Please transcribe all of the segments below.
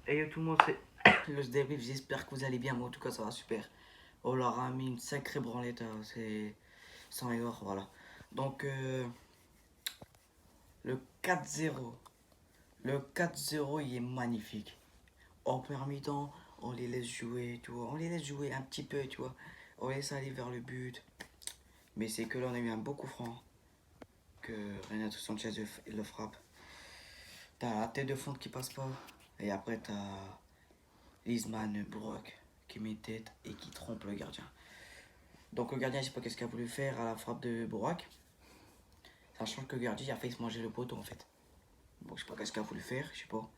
Et yo tout le monde, c'est le débrief, j'espère que vous allez bien, moi en tout cas ça va super. On leur a mis une sacrée branlette, c'est sans erreur, voilà. Donc le 4-0, le 4-0 il est magnifique. En première mi-temps, on les laisse jouer, tu vois, on les laisse jouer un petit peu, tu vois. On laisse aller vers le but. Mais c'est que là on a eu un beau coup franc que Renato Sanchez le frappe. T'as la tête de fond qui passe pas. Et après t'as Lisman Brock qui met tête et qui trompe le gardien. Donc le gardien, je sais pas qu'est-ce qu'il a voulu faire à la frappe de Brock. Sachant que le gardien a failli se manger le poteau en fait. Bon, je sais pas qu'est-ce qu'il a voulu faire, je sais pas.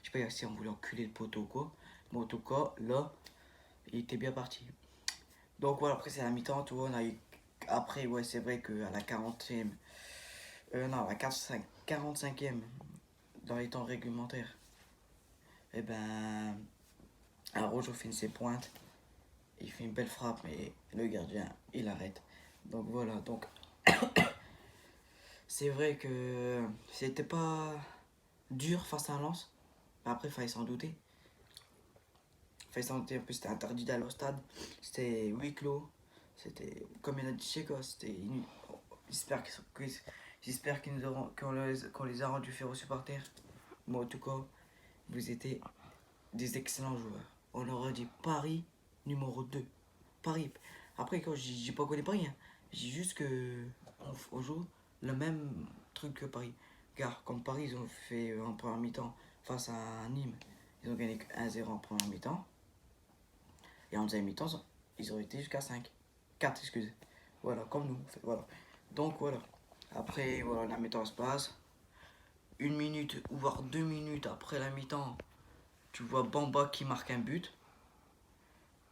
Je sais pas si on voulait enculer le poteau ou quoi. Mais en tout cas, là, il était bien parti. Donc voilà, après c'est la mi-temps, tu vois, on a eu... Après, ouais, c'est vrai qu'à la 40e... non, à la 45e, dans les temps réglementaires, et ben... Araujo fait ses pointes. Il fait une belle frappe, mais le gardien, il arrête. Donc voilà, donc... C'est vrai que c'était pas dur face à Lens. Après, il fallait s'en douter. Il fallait s'en douter. En plus, c'était interdit d'aller au stade. C'était huis clos. C'était, comme il a dit Checo, c'était inutile. J'espère qu'on les a rendus fiers aux supporters. Moi, en tout cas, vous étiez des excellents joueurs. On aurait dit Paris numéro 2. Paris. Après, quand je dis pas qu'on est Paris, hein, je dis juste que on joue le même truc que Paris. Car comme Paris, ils ont fait en première mi-temps face à Nîmes, ils ont gagné 1-0 en première mi-temps. Et en deuxième mi-temps, ils ont été jusqu'à 5. 4, excusez. Voilà, comme nous. Voilà. Donc voilà. Après, voilà, la mi-temps se passe. Une minute, ou voire 2 minutes après la mi-temps, tu vois Bamba qui marque un but.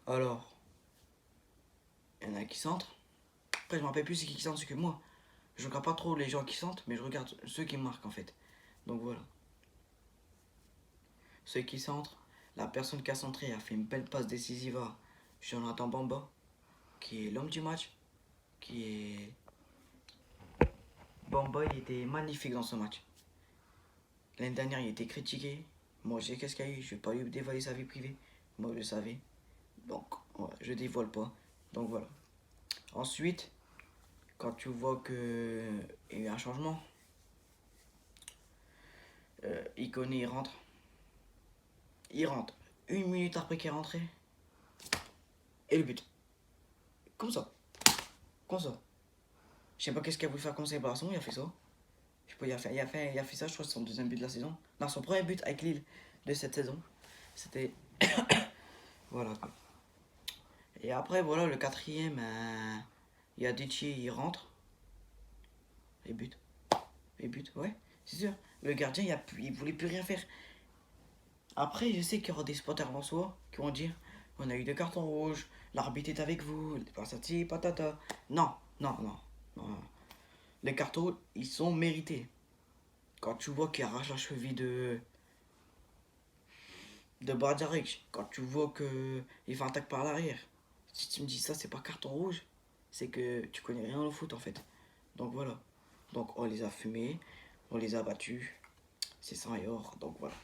Alors, il y en a qui centrent. Après, je me rappelle plus c'est qui centre, c'est que moi. Je regarde pas trop les gens qui centrent, mais je regarde ceux qui marquent en fait. Donc voilà. Ceux qui centrent, la personne qui a centré a fait une belle passe décisive à Jonathan Bamba, qui est l'homme du match. Qui est. Bamba, il était magnifique dans ce match. L'année dernière, il était critiqué. Moi, je sais qu'est-ce qu'il y a eu. Je vais pas lui dévoiler sa vie privée. Moi, je le savais. Donc, voilà, je dévoile pas. Donc voilà. Ensuite, quand tu vois qu'il y a eu un changement, Iconé il rentre. Il rentre. Une minute après qu'il est rentré. Et le but. Comme ça. Comme ça. Je sais pas qu'est-ce qu'il a voulu faire comme célébration, il a fait ça. Je sais pas, il a fait ça, je crois, c'est son deuxième but de la saison. Non, son premier but avec Lille de cette saison. C'était. Voilà quoi. Et après, voilà, le quatrième, il y a Ditchy, il rentre. Et but. Et but, ouais, c'est sûr. Le gardien, il voulait plus rien faire. Après, je sais qu'il y aura des supporters en soi qui vont dire on a eu 2 cartons rouges, l'arbitre est avec vous, patati patata. Non, non, non, non. Les cartons, ils sont mérités. Quand tu vois qu'il arrache la cheville de Bardjarek, quand tu vois qu'il fait un tac par l'arrière, si tu me dis ça, c'est pas carton rouge, c'est que tu connais rien au foot en fait. Donc voilà. Donc on les a fumés, on les a battus, c'est sang et or, donc voilà.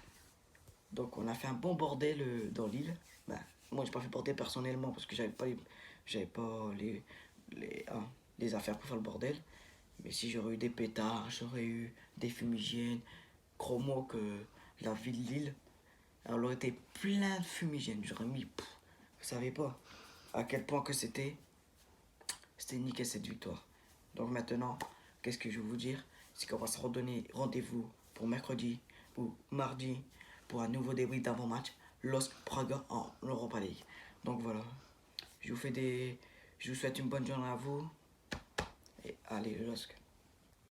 Donc on a fait un bon bordel dans l'île. Ben, moi j'ai pas fait bordel personnellement parce que j'avais pas les affaires pour faire le bordel. Mais si j'aurais eu des pétards, j'aurais eu des fumigènes, crois-moi que la ville de Lille, elle aurait été plein de fumigènes. J'aurais mis, vous savez pas à quel point que c'était nickel cette victoire. Donc maintenant, qu'est-ce que je vais vous dire? C'est qu'on va se redonner rendez-vous pour mercredi ou mardi pour un nouveau débrief d'avant-match LOSC Praga en Europa League. Donc voilà, je vous souhaite une bonne journée à vous et allez le LOSC.